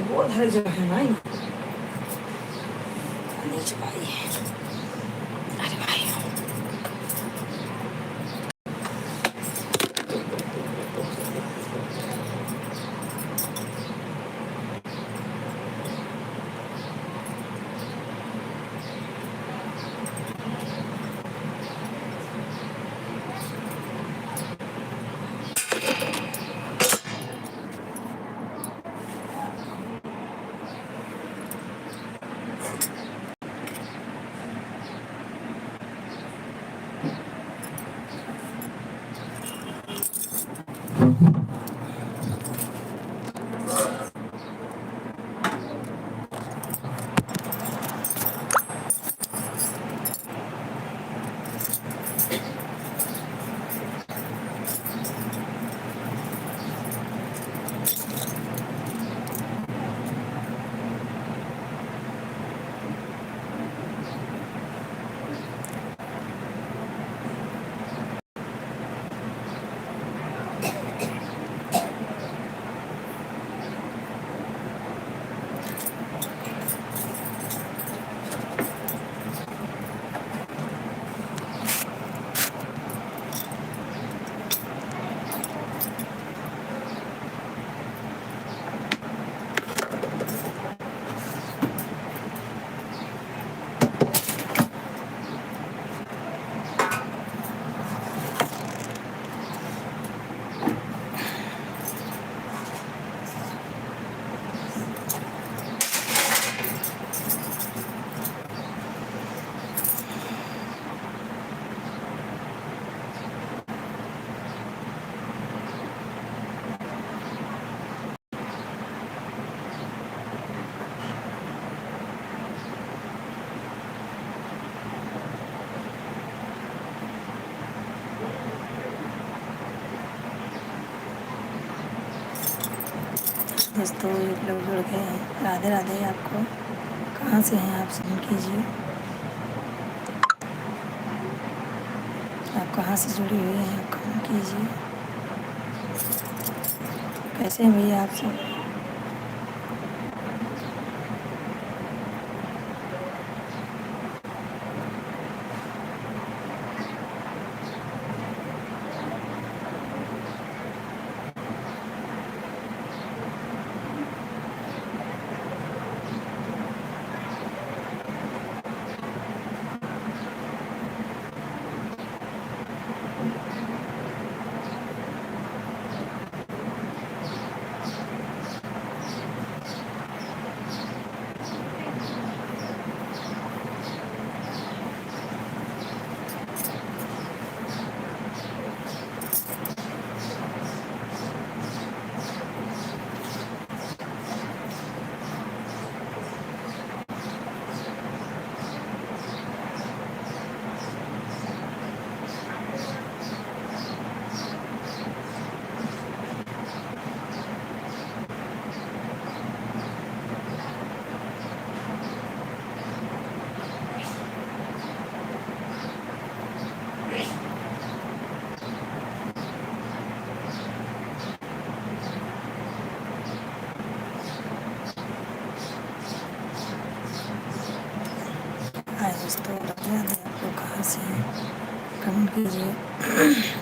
बहुत हर जगह है ना नीचे भाई। अरे भाई दोस्तों एक लोग जुड़ गए हैं। राधे राधे। आपको कहाँ से हैं आप सुन कीजिए। आप कहाँ से जुड़े हुए हैं आप कमेंट कीजिए। कैसे हैं भैया आप सब। हाय दोस्तों राधे राधे। आप लोग कहाँ से हैं कमेंट कीजिए।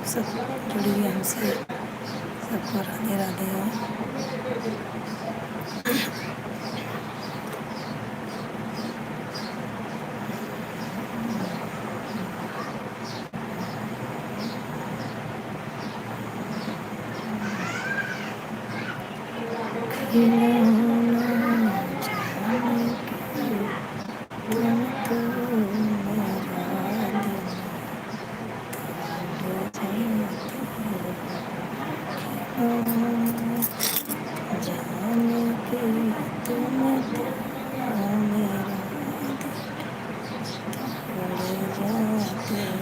लोग सब जुड़िए हमसे। सबको राधे राधे। खिलौना जाने के तुम तो मेरा दिल तोड़ जाते हो। खिलौना जाने के तुम तो मेरा दिल तोड़ जाते हो।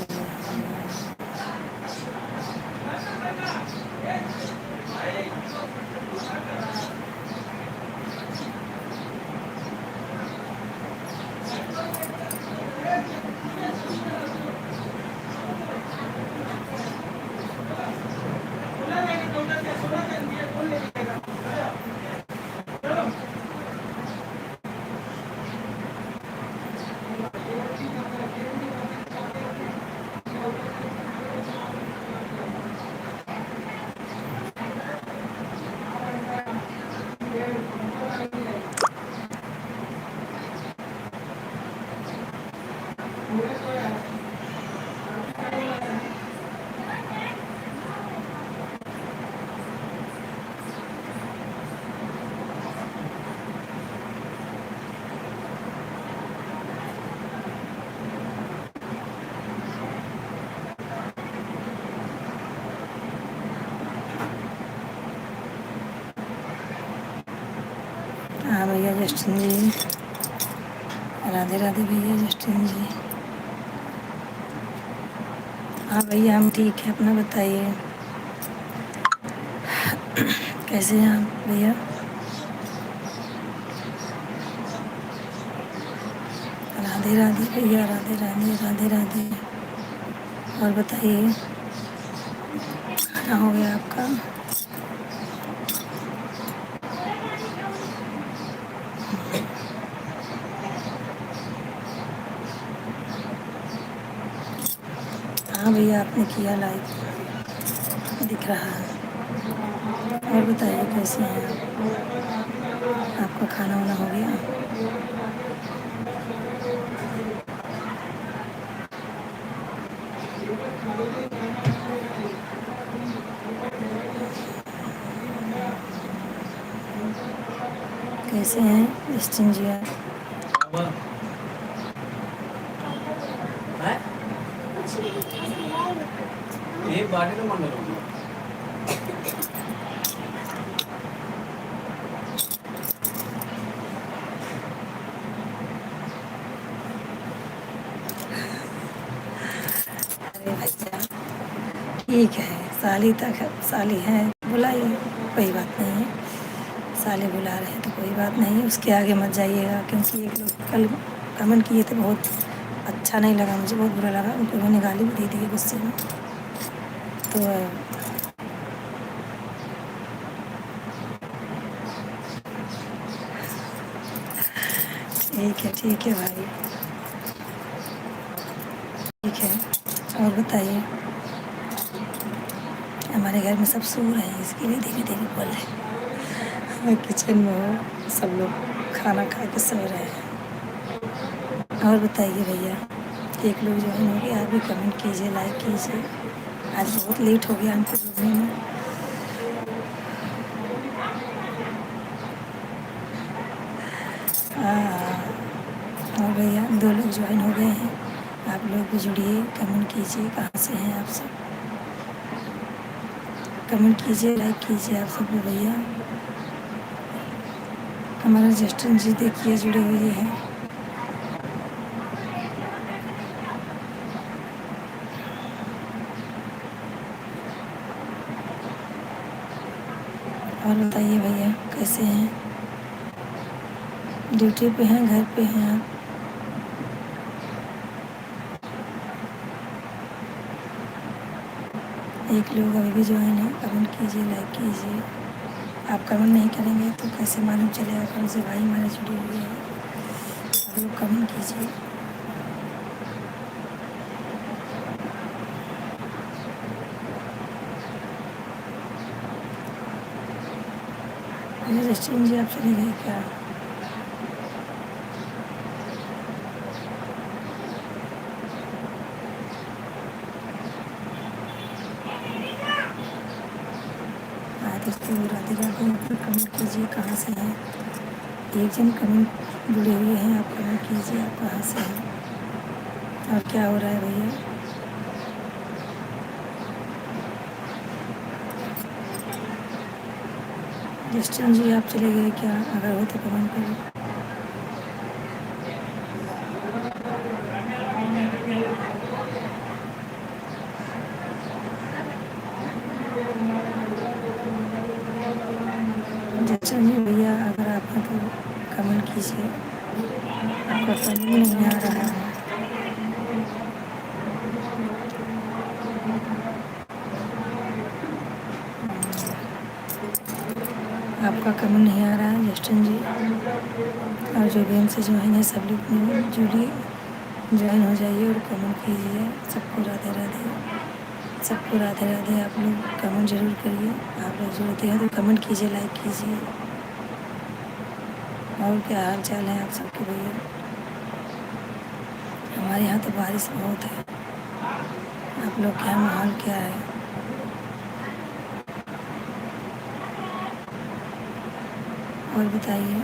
हाँ भैया जस्टिन जी, राधे राधे भैया जस्टिन जी। हाँ भैया हम ठीक है, अपना बताइए कैसे हैं आप भैया? राधे राधे भैया, राधे राधे राधे राधे। और बताइए खाना हो गया आपका? हाँ भैया आपने किया लाइक, दिख रहा है। और बताइए कैसे हैं आप? आपका खाना वाना हो गया? कैसे हैं जस्टिन जी आप? एक बाटी तो मन लगा। अरे भैया ठीक है, साली तक है, साली है बुलाइए, कोई बात नहीं है। साले बुला रहे हैं तो कोई बात नहीं, उसके आगे मत जाइएगा। क्योंकि एक लोग कल कमेंट किए थे, बहुत अच्छा नहीं लगा, मुझे बहुत बुरा लगा। उनको मैंने गाली भी दे दी है गुस्से में। तो ठीक है भाई, ठीक है। और बताइए, हमारे घर में सब सो रहे हैं, इसके लिए धीरे धीरे बोल रहे हैं। मैं किचन में हूँ, सब लोग खाना खा के सो रहे हैं। और बताइए भैया, एक लोग जो है आप भी कमेंट कीजिए, लाइक कीजिए। आज बहुत लेट हो गया हमको जुड़ने में। और भैया 2 लोग ज्वाइन हो गए हैं, आप लोग भी जुड़िए, कमेंट कीजिए कहाँ से हैं आप सब। कमेंट कीजिए, लाइक कीजिए आप सब लोग भैया। हमारा जस्टिन जी देखिए जुड़े हुए हैं। और बताइए भैया कैसे हैं? ड्यूटी पे हैं, घर पे हैं आप? एक लोग अभी भी ज्वाइन है, कमेंट कीजिए, लाइक कीजिए। आप कमेंट नहीं करेंगे तो कैसे मालूम चलेगा कौन से भाई हमारे जुड़े हुए हैं? आप लोग कमेंट कीजिए। जस्टिन जी आप चली गए क्या? हाँ दोस्तों, राधे राधे। आप लोग कमेंट कीजिए कहाँ से हैं। एक जन कमेंट जुड़े हुए हैं, आप कमेंट कीजिए आप कहाँ से हैं और क्या हो रहा है भैया। जस्टिन जी आप चले गए क्या? अगर हो तो कमेंट करो। जस्टिन जी भैया अगर आप हैं तो कमेंट कीजिए, आपका कमेंट नहीं आ रहा है। आपका कमेंट नहीं आ रहा है जस्टिन जी। और जो भी हमसे ज्वाइन है सब लोग जुड़िए, ज्वाइन हो जाइए और कमेंट कीजिए। सबको राधे राधे, सबको राधे राधे। आप लोग कमेंट जरूर करिए, आप लोग जुड़ते हैं तो कमेंट कीजिए, लाइक कीजिए। और क्या हाल चाल है आप सबके भैया? हमारे यहाँ तो बारिश बहुत है, आप लोग क्या माहौल क्या है? और बताइए।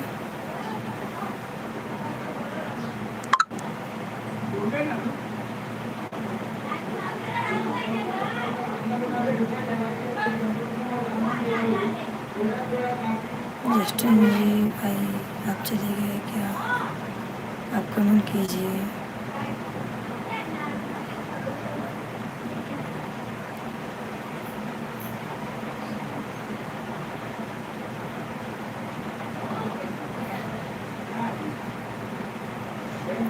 जस्टिन जी भाई आप चले गए क्या? आप कमेंट कीजिए।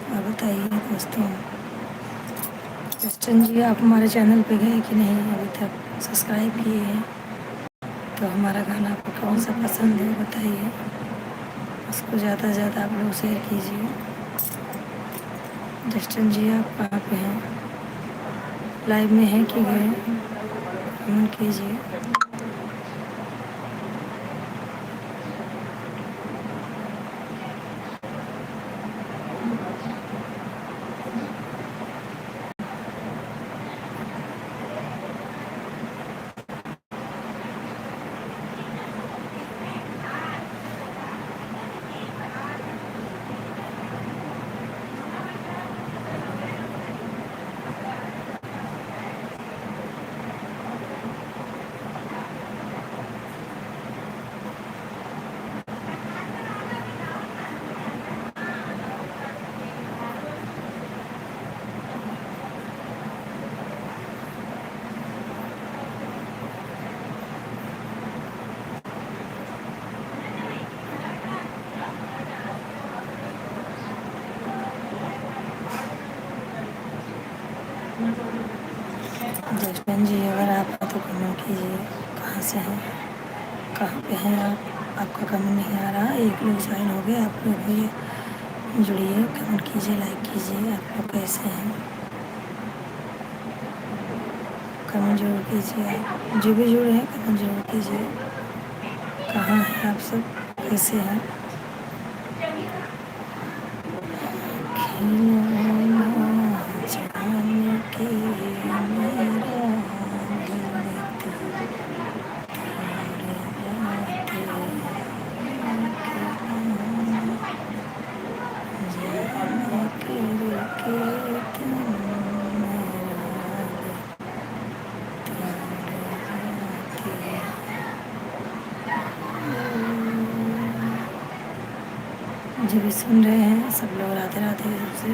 और बताइए दोस्तों। जस्टिन जी आप हमारे चैनल पे गए कि नहीं अभी तक? सब्सक्राइब किए हैं तो हमारा गाना आपको कौन सा पसंद है बताइए, उसको ज़्यादा से ज़्यादा आप लोग शेयर कीजिए। जस्टिन जी आप कहाँ पे हैं? लाइव में हैं कि गए? कमेंट कीजिए। जसवंत जी अगर आप हैं तो कमेंट कीजिए कहाँ से हैं, कहाँ पे हैं आप? आपका कमेंट नहीं आ रहा। एक लोग ज्वाइन हो गए, आप लोग भी जुड़िए, कमेंट कीजिए, लाइक कीजिए। आप लोग कैसे हैं कमेंट जरूर कीजिए। जो भी जुड़े हैं कमेंट जरूर कीजिए। कहाँ हैं आप सब, कैसे हैं? खिलौना जाने के मेरा जो भी सुन रहे हैं सब लोग राधे राधे। सबसे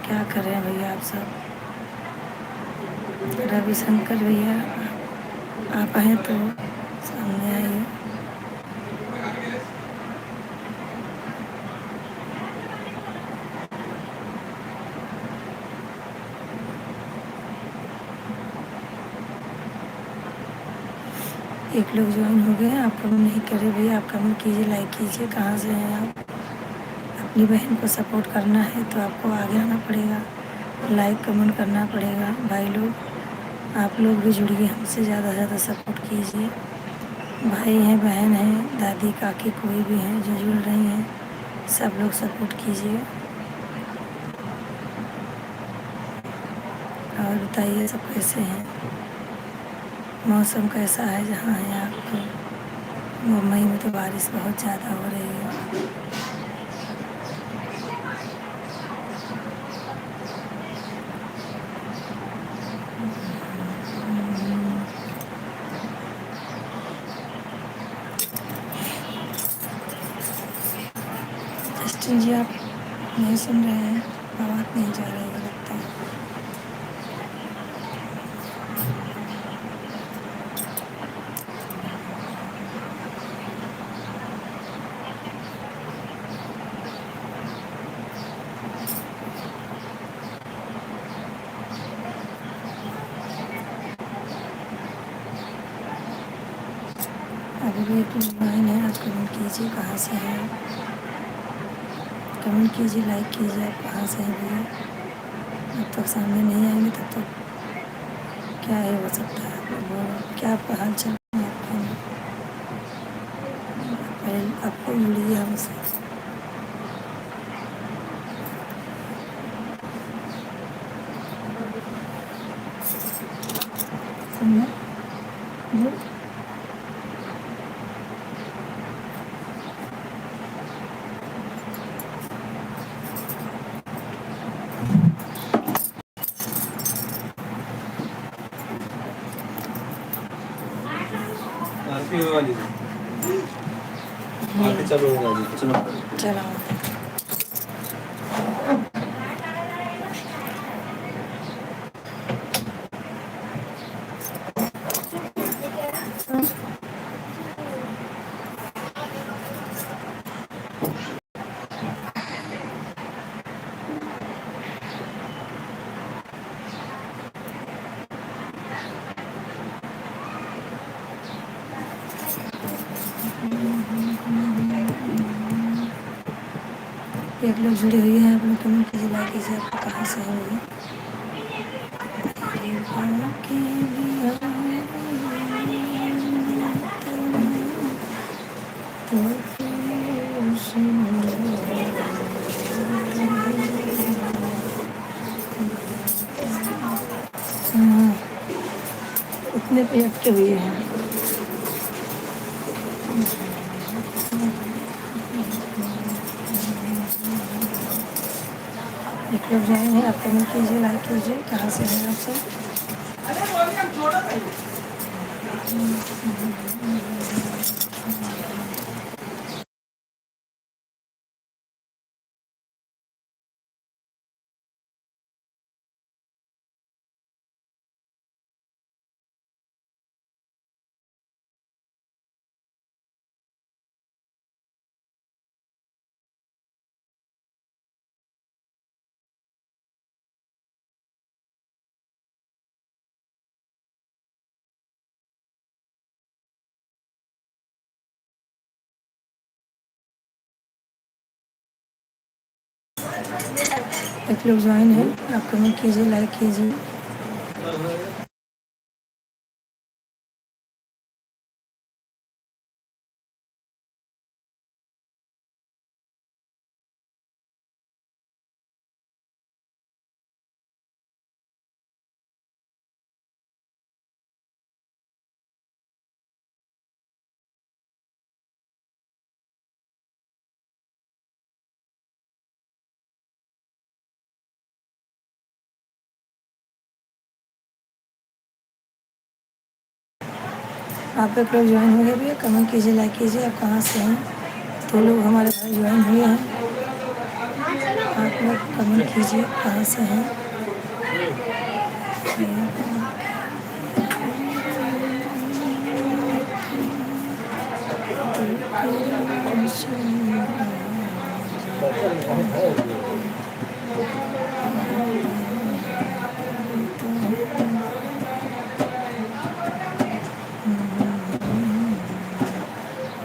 क्या कर रहे हैं भैया आप सब? रविशंकर भैया आप हैं तो सामने आइए। एक लोग ज्वाइन हो गए हैं, आप कमेंट नहीं कर रहे भैया, आप कमेंट कीजिए, लाइक कीजिए। कहाँ से हैं आप? अपनी बहन को सपोर्ट करना है तो आपको आगे आना पड़ेगा, लाइक कमेंट करना पड़ेगा। भाई लोग आप लोग भी जुड़िए हमसे, ज़्यादा से ज़्यादा सपोर्ट कीजिए। भाई हैं, बहन हैं, दादी काकी कोई भी हैं जो जुड़ रही हैं, सब लोग सपोर्ट कीजिए। और बताइए सब कैसे हैं, मौसम कैसा है जहाँ है आपको? मुंबई में तो बारिश बहुत ज़्यादा हो रही है। जस्टिन जी आप नहीं सुन रहे हैं, आवाज़ नहीं जा रही है लगता है। अभी भी एक लाइन है, आज कमेंट कीजिए कहाँ से हैं, कमेंट कीजिए, लाइक कीजिए, आप कहाँ से हैं भैया। जब तक सामने नहीं आएंगे तब तक क्या ही हो सकता है। आप लोग बोलो क्या आपका हाल चल रहा है, पहले आपको जुड़िए हमसे। समझे? आरती होने वाली है। आरती चालू होने वाली है। चलो चलो एक लोग जुड़ी हुई हैं, आप लोग कमेंट कीजिए, लाइक कीजिए, आपको कहाँ से है भैया। इतने पे अटके हुए हैं। एक लोग जाएंगे, आप कमेंट कीजिए, लाइक कीजिए, कहाँ से हैं आप सब। एक लोग ज्वाइन है, आप कमेंट कीजिए, लाइक कीजिए। आप एक लोग ज्वाइन हो गए भैया, कमेंट कीजिए, लाइक कीजिए, आप कहाँ से हैं। तो लोग हमारे भाई ज्वाइन हुए हैं, आप लोग कमेंट कीजिए कहाँ से हैं।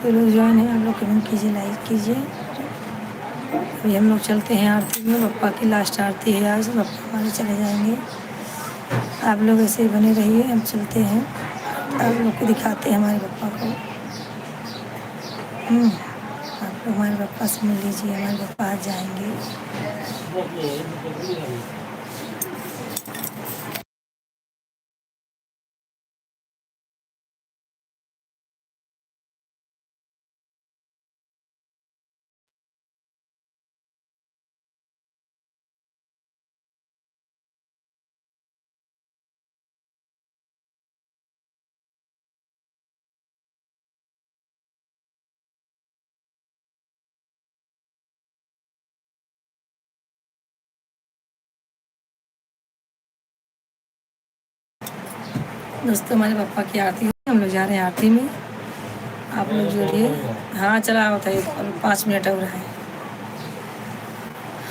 तो लोग ज्वाइन है, आप लोग कमेंट कीजिए, लाइक कीजिए। अभी हम लोग चलते हैं आरती में, पप्पा की लास्ट आरती है आज, पप्पा हमारे चले जाएंगे। आप लोग ऐसे ही बने रहिए, हम चलते हैं, आप लोग को दिखाते हैं हमारे पप्पा को। आप लोग हमारे पापा से मिल लीजिए, हमारे पापा आज जाएंगे। दोस्तों हमारे पापा की आरती हुई, हम लोग जा रहे हैं आरती में। आप लोग जुड़िए। हाँ चला होता है, 5 मिनट और है।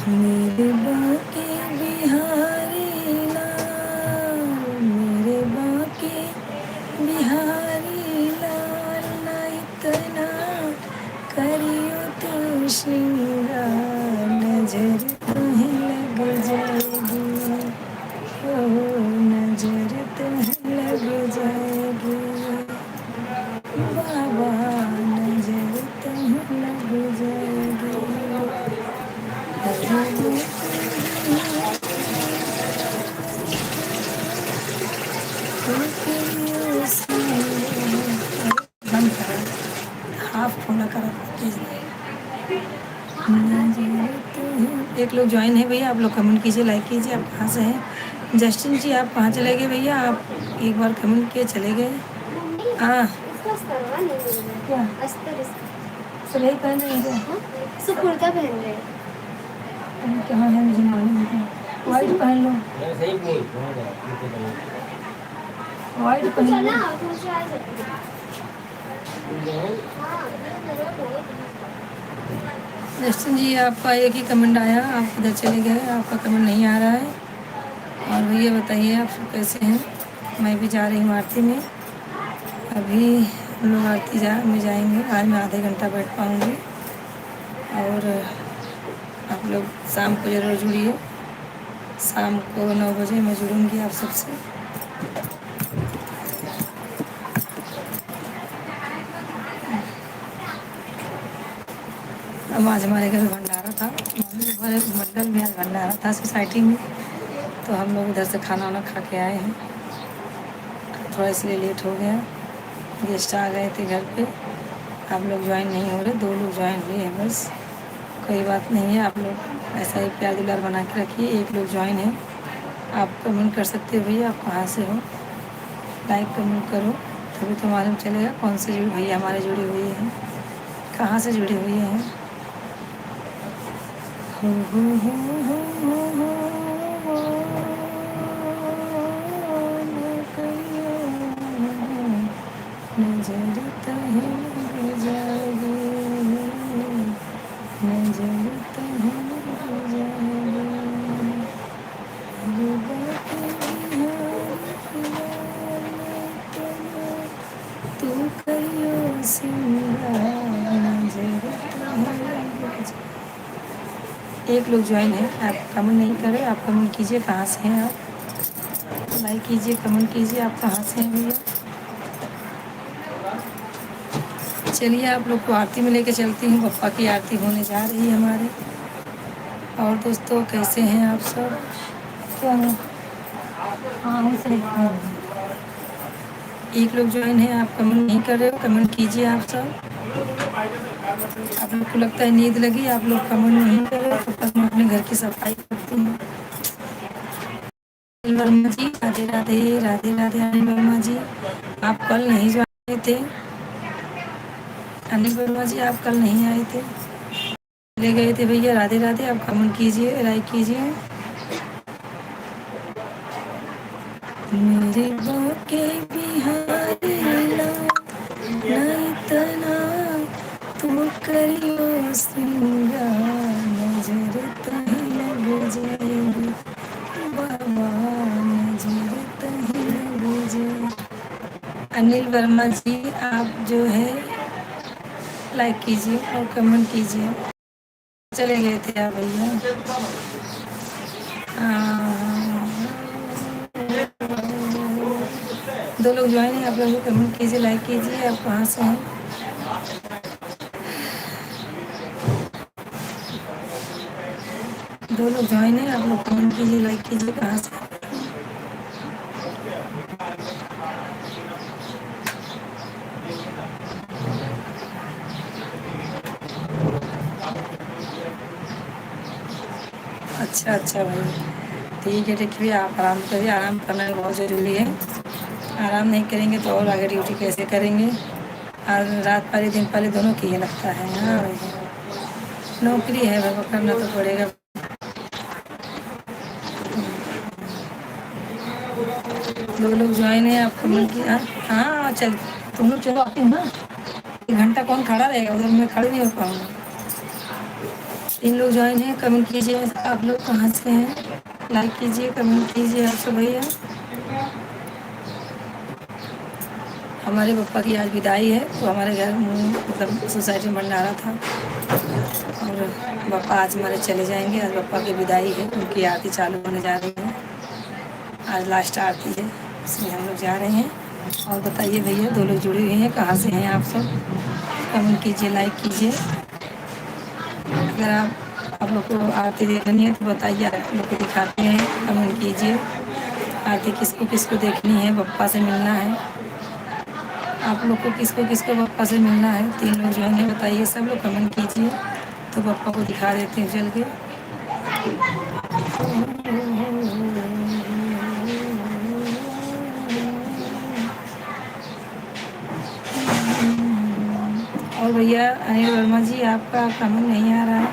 मेरे बाके बिहारी लाल, मेरे बाके बिहारी लाल, ना इतना करियो तो श्रृंगार, नजर तुम्हें लग जाएगी, ओ नजर तुम्हें लग जाएगी, बाबा नजर तुम्हें लग जाएगी। बंद करा, हाफ खोला करा। एक लोग ज्वाइन है भैया, आप लोग कमेंट कीजिए, लाइक कीजिए। आप कहाँ से हैं? जस्टिन जी आप कहाँ चले गए भैया? आप एक बार कमेंट किए चले गए। हाँ क्या सही पहन रहे हैं? कुर्ता पहन रहे हैं। कहाँ है मुझे मालूम नहीं। वाइट पहन लो, वाइट पहन लो। जस्टिन जी आपका एक ही कमेंट आया, आप उधर चले गए, आपका कमेंट नहीं आ रहा है। और भैया बताइए आप सब कैसे हैं? मैं भी जा रही हूँ आरती में, अभी हम लोग आरती में जाएंगे। आज मैं आधे घंटा बैठ पाऊँगी। और आप लोग शाम को ज़रूर जुड़िए, शाम को 9 बजे मैं जुड़ूँगी आप सबसे। अब आज हमारे घर भंडारा था, हमारे मंडल में आज भंडारा था सोसाइटी में, तो हम लोग उधर से खाना वाना खा के आए हैं। थोड़ा इसलिए लेट हो गया, गेस्ट आ गए थे घर पे। आप लोग ज्वाइन नहीं हो रहे, 2 लोग ज्वाइन हुए हैं बस। कोई बात नहीं है, आप लोग ऐसा ही प्यार दुलार बना के रखिए। एक लोग ज्वाइन है, आप कमेंट कर सकते हो भैया आप कहाँ से हो, लाइक कमेंट करो तभी तो मालूम चलेगा कौन से जुड़े भैया हमारे जुड़े हुए हैं, कहाँ से जुड़े हुए हैं। हो नजर तुम्हें लग जाएगी, नजर तुम्हें लग जाएगी, तू करियो सिंगार, नजर तुम्हें लग जाएगी। एक लोग ज्वाइन है, आप कमेंट नहीं करें, आप कमेंट कीजिए कहाँ से हैं आप, लाइक कीजिए कमेंट कीजिए आप कहाँ से हैं भैया। चलिए आप लोग को आरती में लेके चलती हूँ, पप्पा की आरती होने जा रही है हमारे। और दोस्तों कैसे हैं आप सब? क्या है? हाँ हम सही हैं। एक लोग ज्वाइन है, आप कमेंट नहीं कर रहे हो, कमेंट कीजिए आप सब। आप लोग को लगता है नींद लगी, आप लोग कमेंट नहीं कर रहे हो, तब तक मैं अपने घर की सफाई करती हूँ। अनिल वर्मा जी राधे राधे, राधे राधे अनिल वर्मा जी। आप कल नहीं ज्वाइन थे अनिल वर्मा जी, आप कल नहीं आए थे, चले गए थे भैया। राधे राधे, आप कमेंट कीजिए, लाइक कीजिए। मेरे बाके बिहारी लाल, ना इतना तुम करियो श्रृंगार, नजर तुम्हें लग जाएगी, बाबा नजर तुम्हें लग जाएगी। अनिल वर्मा जी आप जो है लाइक कीजिए और कमेंट कीजिए। चले गए थे आप भैया। दो लोग ज्वाइन है, आप लोग कमेंट कीजिए, लाइक कीजिए। आप कहाँ से हैं? दो लोग ज्वाइन है, आप लोग कमेंट कीजिए, लाइक कीजिए। कहाँ से? अच्छा अच्छा भाई, ठीक है ठीक है, आप आराम करिए, आराम करना बहुत ज़रूरी है। आराम नहीं करेंगे तो और आगे ड्यूटी कैसे करेंगे? और रात पाली दिन पाली दोनों की ही लगता है। हाँ भाई, नौकरी है भाई, करना तो पड़ेगा। दो लोग ज्वाइन है, आप कमेंट किया। हाँ हाँ, चल तुम लोग चलो, आती हो ना। 1 घंटा कौन खड़ा रहेगा उधर, मैं खड़ी नहीं हो पाऊँगा। 3 लोग ज्वाइन है, कमेंट कीजिए। आप लोग कहाँ से हैं? लाइक कीजिए, कमेंट कीजिए आप सब भैया। हमारे पापा की आज विदाई है, तो हमारे घर में मतलब सोसाइटी में भंडारा था, और पापा आज हमारे चले जाएंगे। आज पापा की विदाई है, उनकी आरती चालू होने जा रही है। आज लास्ट आरती है, इसलिए हम लोग जा रहे हैं। और बताइए भैया, 2 लोग जुड़े हुए हैं, कहाँ से हैं आप सब? कमेंट कीजिए, लाइक कीजिए। अगर आप लोग को आरती देखनी है तो बताइए, आप लोग को दिखाते हैं। कमेंट कीजिए, आरती किसको किसको देखनी है, पप्पा से मिलना है। आप लोग को किसको किसको पप्पा से मिलना है? 3 लोग जो है बताइए, सब लोग कमेंट कीजिए, तो पप्पा को दिखा देते हैं चल के। और भैया अनिल वर्मा जी, आपका कमेंट नहीं आ रहा है।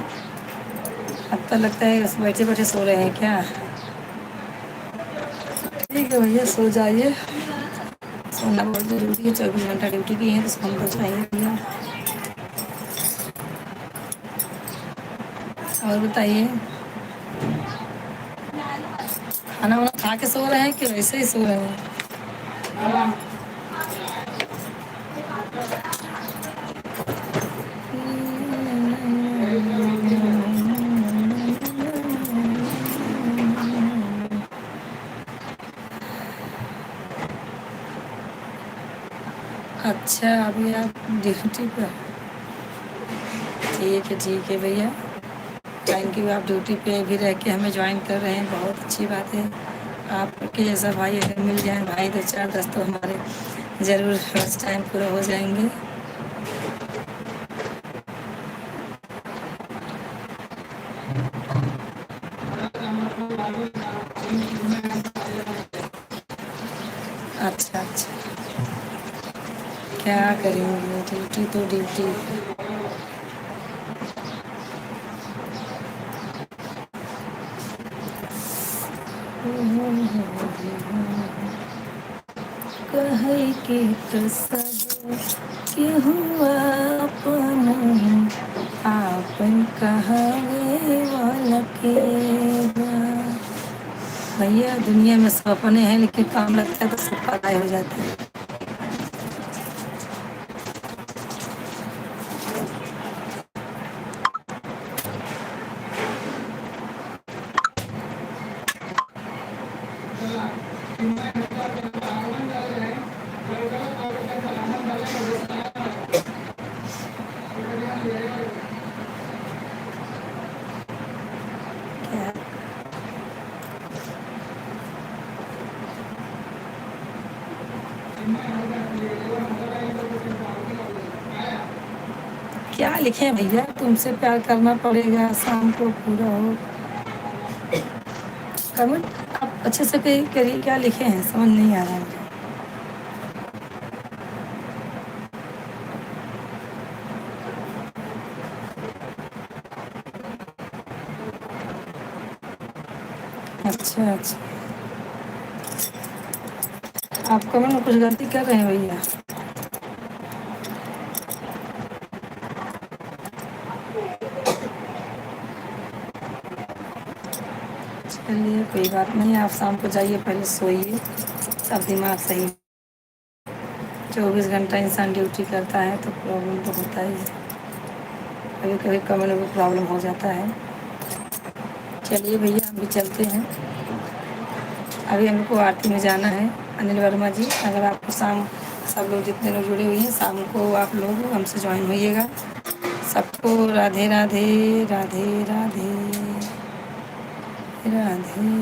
अब तो लगता है बस बैठे बैठे सो रहे हैं क्या? ठीक है भैया, सो जाइए, सोना बहुत ज़रूरी है। 24 घंटा ड्यूटी की है, तो सोना तो चाहिए भैया। और बताइए, खाना वाना खा के सो रहे हैं कि वैसे ही सो रहे हैं? अच्छा, अभी आप ड्यूटी पर? ठीक है भैया, थैंक यू। आप ड्यूटी पे भी रह के हमें ज्वाइन कर रहे हैं, बहुत अच्छी बात है। आपके जैसा भाई अगर मिल जाए भाई, 2 4 10 तो हमारे ज़रूर फर्स्ट टाइम पूरा हो जाएंगे। अच्छा अच्छा, क्या करेंगे, ड्यूटी तो ड्यूटी। कहे के तो सब केहू आपन, आपन कहावे वाला के बा। भैया दुनिया में सब अपने हैं, लेकिन काम लगता है तो सब पराये हो जाते हैं। क्या क्या लिखे भैया, तुमसे प्यार करना पड़ेगा, शाम को पूरा हो। कमेंट आप अच्छे से करिए, क्या लिखे हैं समझ नहीं आ रहा है मुझे। अच्छा अच्छा, आप कमेंट में कुछ गलती कर रहे हैं भैया। चलिए कोई बात नहीं, आप शाम को जाइए, पहले सोइए, तब दिमाग सही। 24 घंटा इंसान ड्यूटी करता है तो प्रॉब्लम तो होता ही है, कभी कभी कमरे में प्रॉब्लम हो जाता है। चलिए भैया, हम भी चलते हैं, अभी हमको आरती में जाना है। अनिल वर्मा जी, अगर आपको शाम, सब लोग जितने लोग जुड़े हुए हैं, शाम को आप लोग हमसे ज्वाइन होइएगा। सबको राधे राधे, राधे राधे। राधे